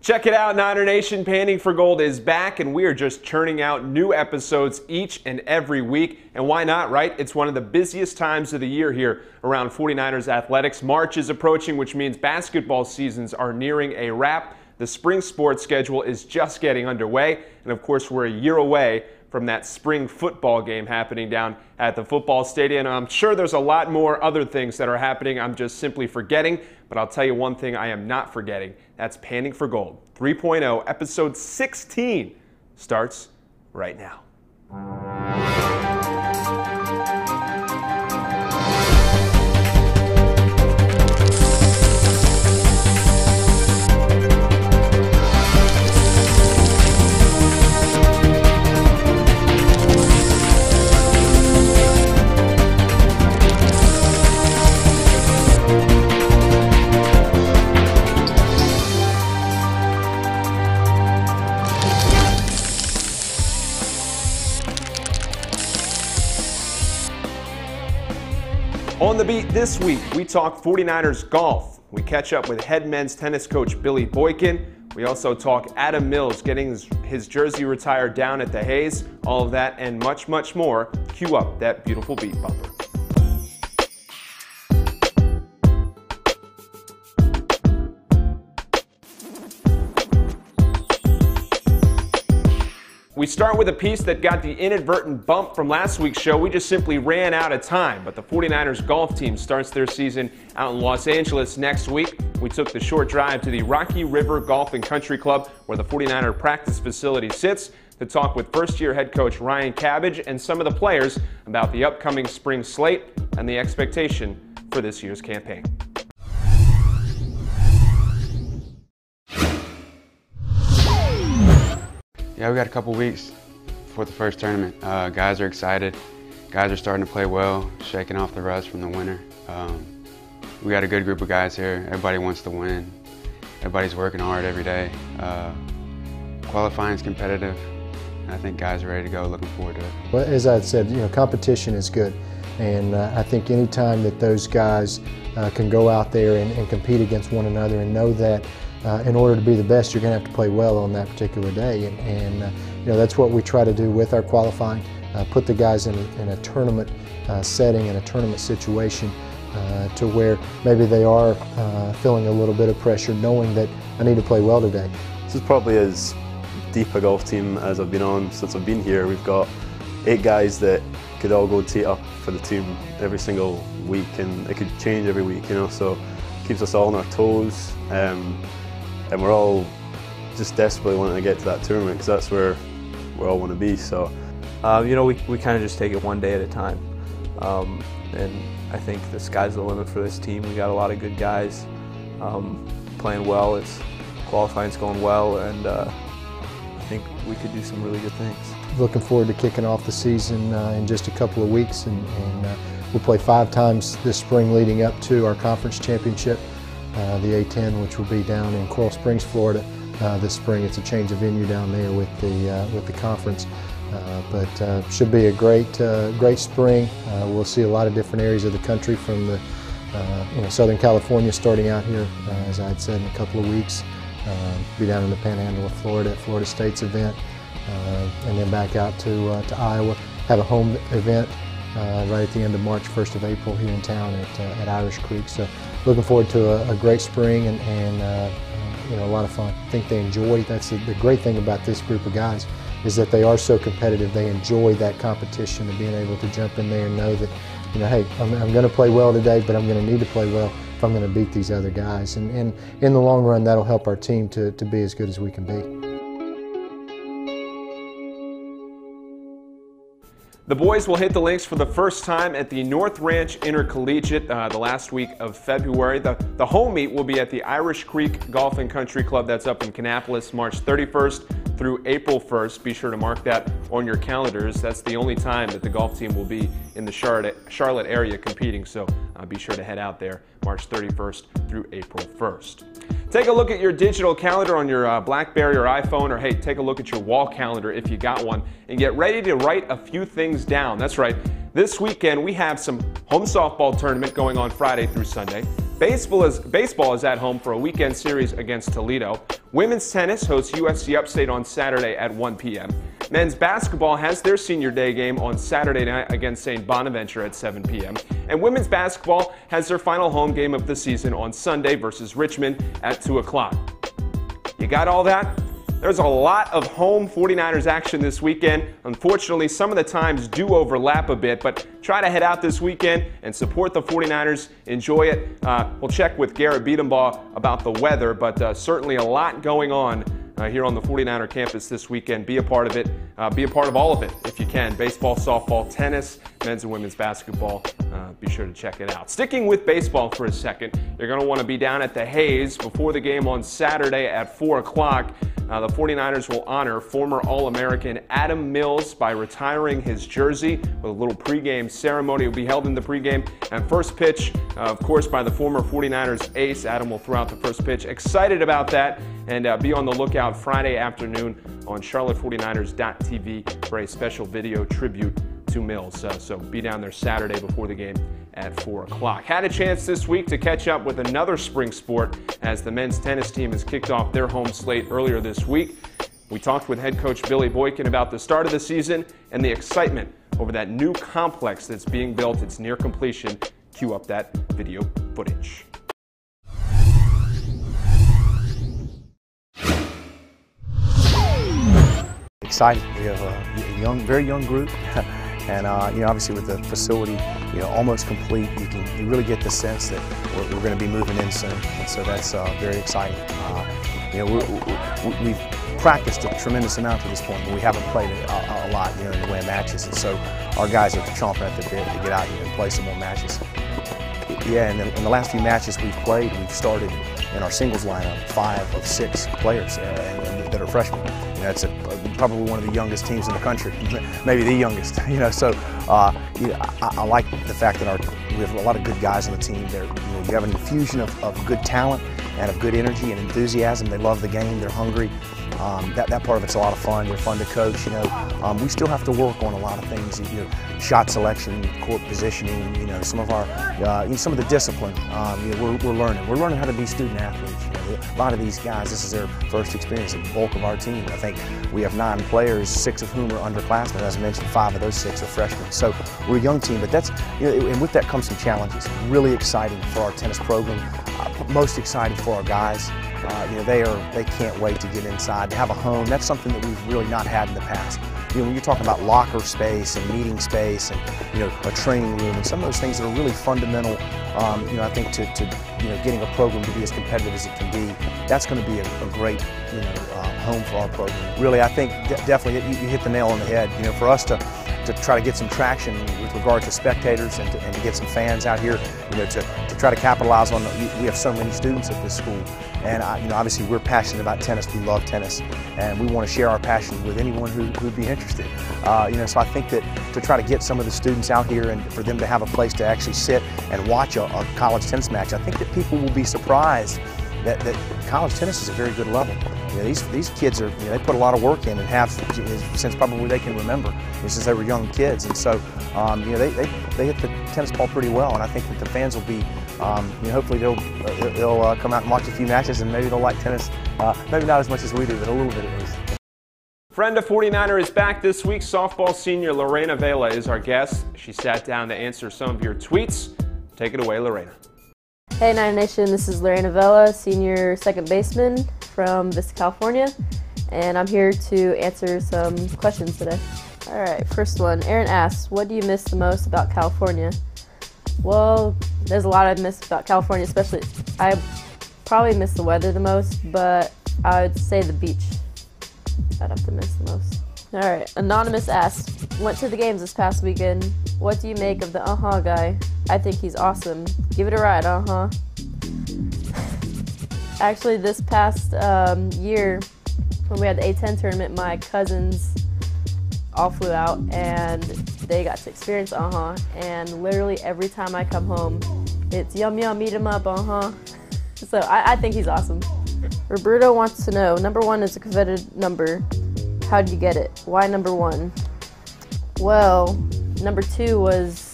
Check it out, Niner Nation. Panning for Gold is back, and we are just churning out new episodes each and every week. And why not, right? It's one of the busiest times of the year here around 49ers athletics. March is approaching, which means basketball seasons are nearing a wrap. The spring sports schedule is just getting underway. And of course, we're a year away from that spring football game happening down at the football stadium. And I'm sure there's a lot more other things that are happening I'm just simply forgetting. But I'll tell you one thing I am not forgetting. That's Panning for Gold 3.0, episode 16 starts right now. On the beat this week, we talk 49ers golf. We catch up with head men's tennis coach Billy Boykin. We also talk Adam Mills getting his jersey retired down at the Hayes. All of that and much, much more. Cue up that beautiful beat bumper. We start with a piece that got the inadvertent bump from last week's show. We just simply ran out of time, but the 49ers golf team starts their season out in Los Angeles next week. We took the short drive to the Rocky River Golf and Country Club, where the 49er practice facility sits, to talk with first-year head coach Ryan Cabbage and some of the players about the upcoming spring slate and the expectation for this year's campaign. Yeah, we got a couple weeks before the first tournament. Guys are excited. Guys are starting to play well, shaking off the rust from the winter. We got a good group of guys here. Everybody wants to win. Everybody's working hard every day. Qualifying's competitive. I think guys are ready to go, looking forward to it. Well, as I said, competition is good. And I think any time that those guys can go out there and compete against one another and know that in order to be the best, you're going to have to play well on that particular day. And that's what we try to do with our qualifying, put the guys in a tournament setting, in a tournament situation, to where maybe they are feeling a little bit of pressure, knowing that I need to play well today. This is probably as deep a golf team as I've been on since I've been here. We've got 8 guys that could all go tee up for the team every single week, and it could change every week, so it keeps us all on our toes. And we're all just desperately wanting to get to that tournament because that's where we all want to be. So, we kind of just take it one day at a time. And I think the sky's the limit for this team. We got a lot of good guys playing well. Qualifying's going well, and I think we could do some really good things. Looking forward to kicking off the season in just a couple of weeks, and we'll play 5 times this spring leading up to our conference championship. The A10, which will be down in Coral Springs, Florida, this spring. It's a change of venue down there with the conference, but should be a great spring. We'll see a lot of different areas of the country, from the Southern California starting out here, as I had said, in a couple of weeks. Be down in the Panhandle of Florida at Florida State's event, and then back out to Iowa. Have a home event right at the end of March, 1st of April here in town at Irish Creek. So looking forward to a great spring and a lot of fun. I think they enjoy, that's the great thing about this group of guys, is that they are so competitive. They enjoy that competition and being able to jump in there and know that, hey, I'm going to play well today, but I'm going to need to play well if I'm going to beat these other guys. And in the long run, that'll help our team to be as good as we can be. The boys will hit the links for the first time at the North Ranch Intercollegiate the last week of February. The home meet will be at the Irish Creek Golf and Country Club. That's up in Kannapolis, March 31st through April 1st. Be sure to mark that on your calendars. That's the only time that the golf team will be in the Charlotte area competing, so be sure to head out there March 31st through April 1st. Take a look at your digital calendar on your BlackBerry or iPhone, or hey, take a look at your wall calendar if you got one, and get ready to write a few things down. That's right. This weekend we have some home softball tournament going on Friday through Sunday. Baseball is at home for a weekend series against Toledo. Women's tennis hosts USC Upstate on Saturday at 1 p.m. Men's basketball has their senior day game on Saturday night against St. Bonaventure at 7 p.m. And women's basketball has their final home game of the season on Sunday versus Richmond at 2 o'clock. You got all that? There's a lot of home 49ers action this weekend. Unfortunately, some of the times do overlap a bit, but try to head out this weekend and support the 49ers. Enjoy it. We'll check with Garrett Beatenbaugh about the weather, but certainly a lot going on here on the 49er campus this weekend. Be a part of it. Be a part of all of it if you can. Baseball, softball, tennis, men's and women's basketball. Be sure to check it out. Sticking with baseball for a second, you're going to want to be down at the Hayes before the game on Saturday at 4 o'clock. The 49ers will honor former All-American Adam Mills by retiring his jersey with a little pregame ceremony. It will be held in the pregame and first pitch, of course, by the former 49ers ace. Adam will throw out the first pitch. Excited about that, and be on the lookout Friday afternoon on charlotteforty9ers.tv for a special video tribute to Mills. So be down there Saturday before the game at 4 o'clock. Had a chance this week to catch up with another spring sport as the men's tennis team has kicked off their home slate earlier this week. We talked with head coach Billy Boykin about the start of the season and the excitement over that new complex that's being built. It's near completion. Cue up that video footage. Excited. We have a very young group. And obviously with the facility, almost complete, you really get the sense that we're going to be moving in soon, and so that's very exciting. We've practiced a tremendous amount to this point, but we haven't played a lot, in the way of matches, and so our guys are chomping at the bit to get out here and play some more matches. Yeah, and in the last few matches we've played, we've started in our singles lineup 5 of 6 players and that are freshmen. It's probably one of the youngest teams in the country, maybe the youngest. So I like the fact that we have a lot of good guys on the team. You have an infusion of good talent and of good energy and enthusiasm. They love the game. They're hungry. That part of it's a lot of fun. They're fun to coach. We still have to work on a lot of things. Shot selection, court positioning. Some of the discipline. We're learning. We're learning how to be student athletes. A lot of these guys, this is their first experience. The bulk of our team. I think we have 9 players, 6 of whom are underclassmen. As I mentioned, 5 of those 6 are freshmen. So we're a young team, but that's and with that comes some challenges. Really exciting for our tennis program. Most excited for our guys. They can't wait to get inside, to have a home. That's something that we've really not had in the past. When you're talking about locker space and meeting space and a training room and some of those things that are really fundamental, I think to getting a program to be as competitive as it can be, that's going to be a great home for our program. Really, I think definitely you hit the nail on the head. For us to try to get some traction with regard to spectators and to get some fans out here, to try to capitalize on. We have so many students at this school, and obviously we're passionate about tennis. We love tennis, and we want to share our passion with anyone who'd be interested. So I think that to try to get some of the students out here and for them to have a place to actually sit and watch a college tennis match, I think that people will be surprised that college tennis is a very good level. These kids are, they put a lot of work in and have since probably they can remember, since they were young kids, and so they hit the tennis ball pretty well, and I think that the fans will be, hopefully they'll come out and watch a few matches, and maybe they'll like tennis, maybe not as much as we do, but a little bit at least. Friend of 49er is back this week. Softball senior Lorena Vela is our guest. She sat down to answer some of your tweets. Take it away, Lorena. Hey Niner Nation, this is Lorena Vela, senior second baseman from Vista, California, and I'm here to answer some questions today. All right, first one. Aaron asks, what do you miss the most about California? Well, there's a lot I miss about California, especially I probably miss the weather the most, but I would say the beach. I'd have to miss the most. All right, Anonymous asks, went to the games this past weekend. What do you make of the guy? I think he's awesome. Give it a ride, Actually, this past year, when we had the A10 tournament, my cousins all flew out and they got to experience and literally every time I come home, it's yum yum, eat him up, So I think he's awesome. Roberto wants to know, number 1 is a coveted number. How did you get it? Why number 1? Well, number 2 was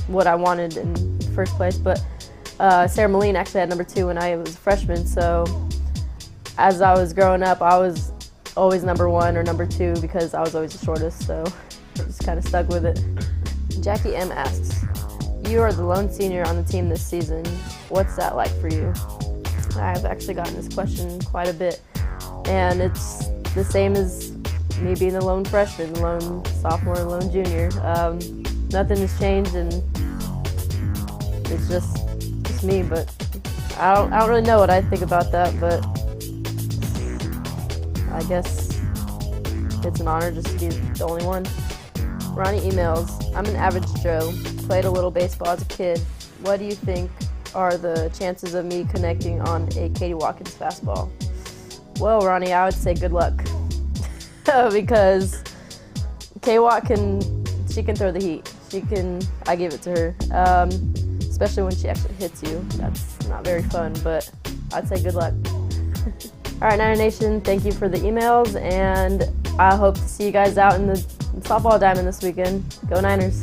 what I wanted in first place, but Sarah Moline actually had number 2 when I was a freshman, so as I was growing up, I was always number 1 or number 2 because I was always the shortest, so just kind of stuck with it. Jackie M asks, you are the lone senior on the team this season. What's that like for you? I've actually gotten this question quite a bit, and it's the same as me being the lone freshman, lone sophomore, lone junior. Nothing has changed, and it's just me, but I don't really know what I think about that, but I guess it's an honor just to be the only one. Ronnie emails, I'm an average Joe, played a little baseball as a kid. What do you think are the chances of me connecting on a Katie Watkins fastball? Well, Ronnie, I would say good luck. Because K-Watt she can throw the heat. I give it to her. Especially when she actually hits you. That's not very fun, but I'd say good luck. All right, Niner Nation, thank you for the emails, and I hope to see you guys out in the softball diamond this weekend. Go Niners.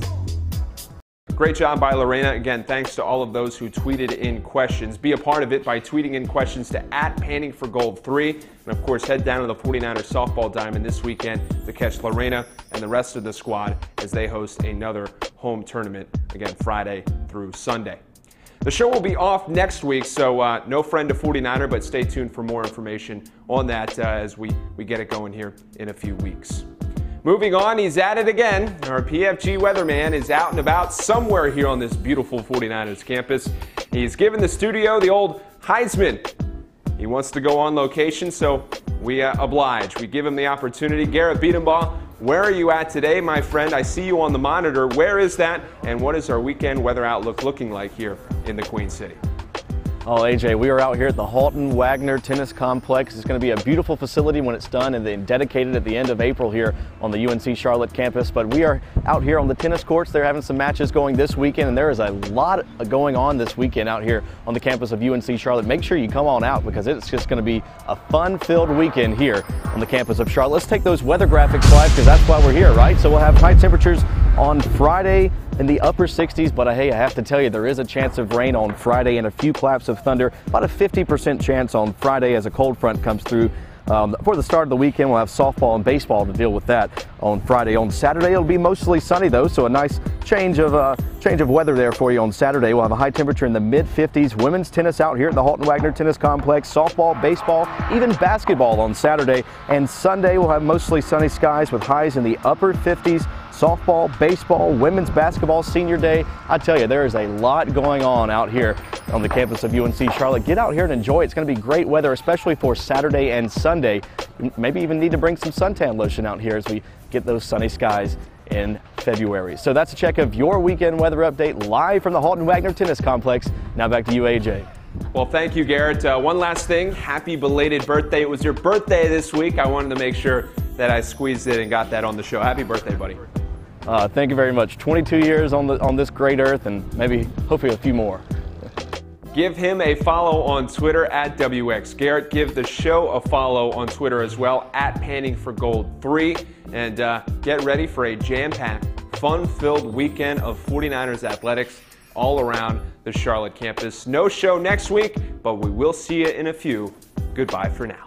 Great job by Lorena. Again, thanks to all of those who tweeted in questions. Be a part of it by tweeting in questions to @PantingForGold3. And of course, head down to the 49ers softball diamond this weekend to catch Lorena and the rest of the squad as they host another home tournament, again, Friday through Sunday. The show will be off next week, so no friend to 49er, but stay tuned for more information on that as we get it going here in a few weeks. Moving on, he's at it again. Our PFG weatherman is out and about somewhere here on this beautiful 49ers campus. He's given the studio the old Heisman. He wants to go on location, so we oblige. We give him the opportunity. Garrett Beatenbaugh, where are you at today, my friend? I see you on the monitor. Where is that, and what is our weekend weather outlook looking like here in the Queen City? Oh, AJ, we are out here at the Halton Wagner Tennis Complex. It's going to be a beautiful facility when it's done and then dedicated at the end of April here on the UNC Charlotte campus. But we are out here on the tennis courts. They're having some matches going this weekend, and there is a lot going on this weekend out here on the campus of UNC Charlotte. Make sure you come on out because it's just going to be a fun-filled weekend here on the campus of Charlotte. Let's take those weather graphics live because that's why we're here, right? So we'll have high temperatures on Friday in the upper 60s, but hey, I have to tell you, there is a chance of rain on Friday and a few claps of thunder. About a 50% chance on Friday as a cold front comes through. For the start of the weekend, we'll have softball and baseball to deal with that on Friday. On Saturday, it'll be mostly sunny though, so a nice change of weather there for you on Saturday. We'll have a high temperature in the mid-50s. Women's tennis out here at the Halton Wagner Tennis Complex. Softball, baseball, even basketball on Saturday. And Sunday, we'll have mostly sunny skies with highs in the upper 50s. Softball, baseball, women's basketball, senior day. I tell you, there is a lot going on out here on the campus of UNC Charlotte. Get out here and enjoy it. It's going to be great weather, especially for Saturday and Sunday. Maybe even need to bring some suntan lotion out here as we get those sunny skies in February. So that's a check of your weekend weather update live from the Halton Wagner Tennis Complex. Now back to you, AJ. Well, thank you, Garrett. One last thing, happy belated birthday. It was your birthday this week. I wanted to make sure that I squeezed it and got that on the show. Happy birthday, buddy. Thank you very much. 22 years on this great earth, and maybe, hopefully, a few more. Give him a follow on Twitter at WX Garrett. Give the show a follow on Twitter as well at PantingForGold3. And get ready for a jam-packed, fun-filled weekend of 49ers athletics all around the Charlotte campus. No show next week, but we will see you in a few. Goodbye for now.